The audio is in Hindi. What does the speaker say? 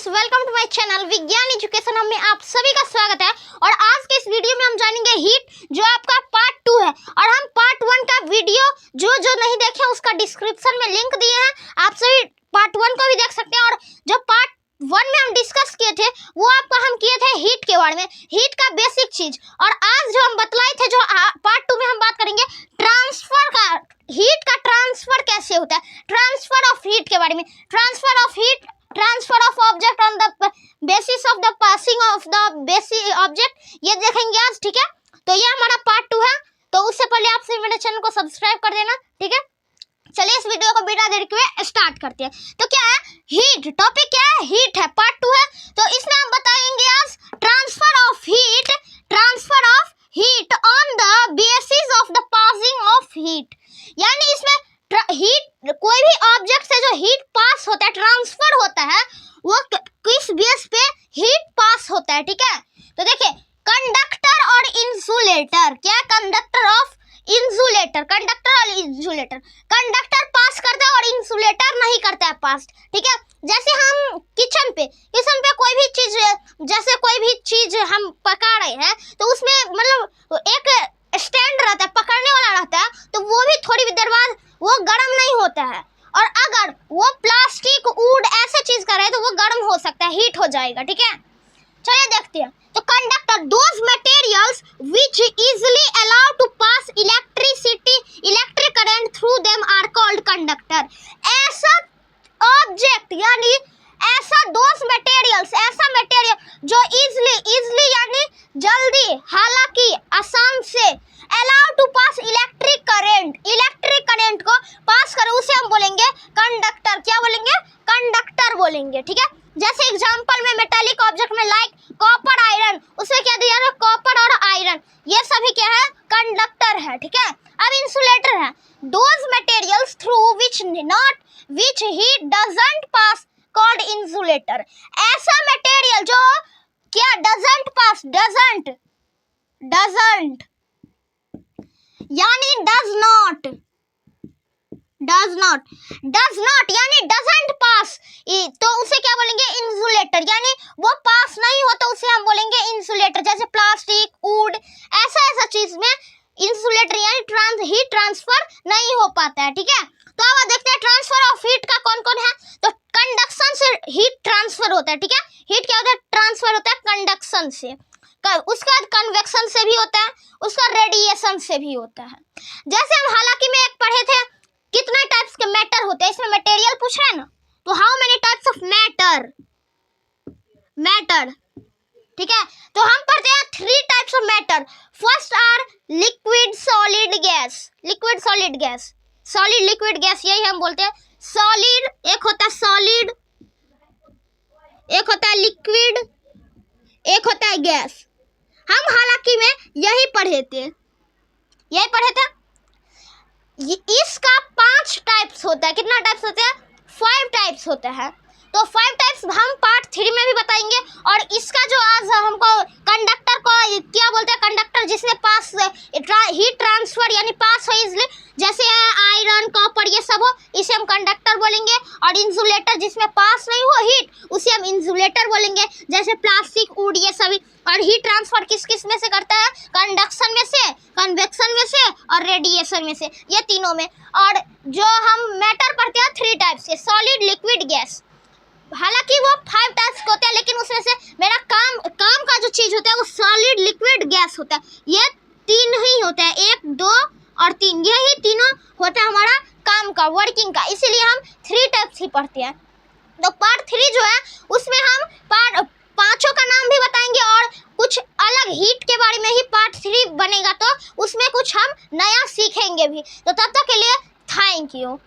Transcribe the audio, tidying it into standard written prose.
वेलकम टू माय चैनल विज्ञान एजुकेशन में आप सभी का स्वागत है। और आज के इस वीडियो में हम जानेंगे हीट, जो आपका पार्ट 2 है। और हम पार्ट 1 का वीडियो जो नहीं देखे उसका डिस्क्रिप्शन में लिंक दिए हैं, आप सभी पार्ट 1 को भी देख सकते हैं। और जो पार्ट 1 में हम डिस्कस किए थे वो आपका हम किए थे हीट के बारे में, हीट का बेसिक चीज। और आज जो हम बतलाए थे, जो पार्ट 2 में हम बात करेंगे ट्रांसफर का, हीट का ट्रांसफर कैसे होता है, ट्रांसफर ऑफ हीट के बारे में। Transfer of heat, transfer of object on the basis of the passing of the basic object, ये देखेंगे आज, ठीक है। तो ये हमारा पार्ट 2 है। तो उससे पहले आप सभी मेरे चैनल को सब्सक्राइब कर देना, ठीक है। चलिए इस वीडियो को बिना देर किए स्टार्ट करते हैं। तो क्या है हीट, टॉपिक क्या है, हीट है, पार्ट 2 है। तो इसमें हम बताएंगे आज transfer of heat, transfer of heat on the basis of the passing of heat. यानी इसमें हीट, कोई भी ऑब्जेक्ट से जो हीट पास होता है, ट्रांसफर होता है, वो किस बेस पे हीट पास होता है, ठीक है। तो देखिए कंडक्टर और इंसुलेटर, क्या कंडक्टर ऑफ इंसुलेटर, कंडक्टर और इंसुलेटर, कंडक्टर पास करता है और इंसुलेटर नहीं करता है पास, ठीक है। जैसे हम किचन पे कोई भी चीज, जैसे कोई भी चीज हम पका रहे हैं तो उसमें मतलब एक स्टैंड रहता है, पकड़ने वाला रहता है, तो वो भी थोड़ी देर बाद वो गर्म नहीं होता है। और अगर वो प्लास्टिक, वुड ऐसे चीज का रहे तो वो गर्म हो सकता है, हीट हो जाएगा, ठीक है। चलिए देखते हैं। तो conductor, those materials which easily allow to pass electricity, electric current through them are called conductor. ऐसा ऑब्जेक्ट यानी ऐसा दोज मटेरियल्स, ऐसा मटेरियल जो इजीली यानी जल्दी, हालांकि आसान से, allow to pass electric current को पास करे, उसे हम बोलेंगे कंडक्टर। क्या बोलेंगे? कंडक्टर बोलेंगे, ठीक है। जैसे एग्जांपल में मेटालिक ऑब्जेक्ट में लाइक कॉपर, आयरन, उसमें क्या दिया है, कॉपर और आयरन, ये सभी क्या है, कंडक्टर है, ठीक है। अब इंसुलेटर है, those materials through which heat doesn't pass called insulator। ऐसा मटेरियल जो क्या doesn't pass, doesn't यानी does not यानी doesn't pass, तो उसे क्या बोलेंगे, इंसुलेटर। यानी वो पास नहीं हो तो उसे हम बोलेंगे इंसुलेटर। जैसे प्लास्टिक, वुड, ऐसा चीज में इंसुलेटर यानी हीट ट्रांसफर नहीं हो पाता है, ठीक है। तो अब देखते हैं ट्रांसफर ऑफ हीट का कौन कौन है। तो कंडक्शन से हीट ट्रांसफर होता है, ठीक है। हीट क्या होता है, ट्रांसफर होता है कंडक्शन से, उसके बाद कन्वेक्शन से भी होता है, उसका रेडिएशन से भी होता है। जैसे हम हालांकि में एक पढ़े थे, कितने टाइप्स के मैटर होते हैं, इसमें मटेरियल पूछ रहा है ना, तो how many types of matter, ठीक है। तो हम पढ़ते हैं 3 types of matter. First are liquid, solid, gas. Liquid, solid, gas, solid, liquid, gas, यही हम बोलते हैं। सॉलिड, एक होता है सॉलिड, एक होता है लिक्विड, एक होता है गैस। हम हालांकि में यही पढ़े थे। इसका 5 टाइप्स होता है। कितना टाइप्स होते हैं? 5 टाइप्स होता है। तो 5 टाइप्स हम पार्ट 3 में भी बताएंगे। और इसका जो आज हमको कंडक्टर को क्या बोलते हैं, कंडक्टर जिसमें पास हीट ट्रांसफर यानी पास हो इजली, जैसे आयरन, कॉपर, ये सब हो, इसे हम कंडक्टर बोलेंगे। और इंसुलेटर जिसमें पास नहीं हो हीट, उसे हम इंसुलेटर बोलेंगे। जैसे प्लास्टिक, वुड, ये सभी। और हीट ट्रांसफर किस में से करता है, कंडक्शन में से, कन्वेक्शन में से और रेडिएशन में से, ये तीनों में। और जो हम मैटर पढ़ते हैं 3 टाइप्स के, सॉलिड, लिक्विड, गैस। हालांकि वो 5 टाइप्स के होते हैं, लेकिन उसमें से मेरा काम का जो चीज होता है वो सॉलिड, लिक्विड, गैस होता है। ये 3 ही होता है, 1, 2 और 3, यही तीनों होता है हमारा काम का, वर्किंग का। इसीलिए हम 3 टाइप्स ही पढ़ते हैं। तो पार्ट 3 जो है उसमें हम पांचों का नाम भी बताएंगे और कुछ अलग हीट के बारे में ही पार्ट 3 बनेगा, तो उसमें कुछ हम नया सीखेंगे भी। तो तब तक के लिए थैंक यू।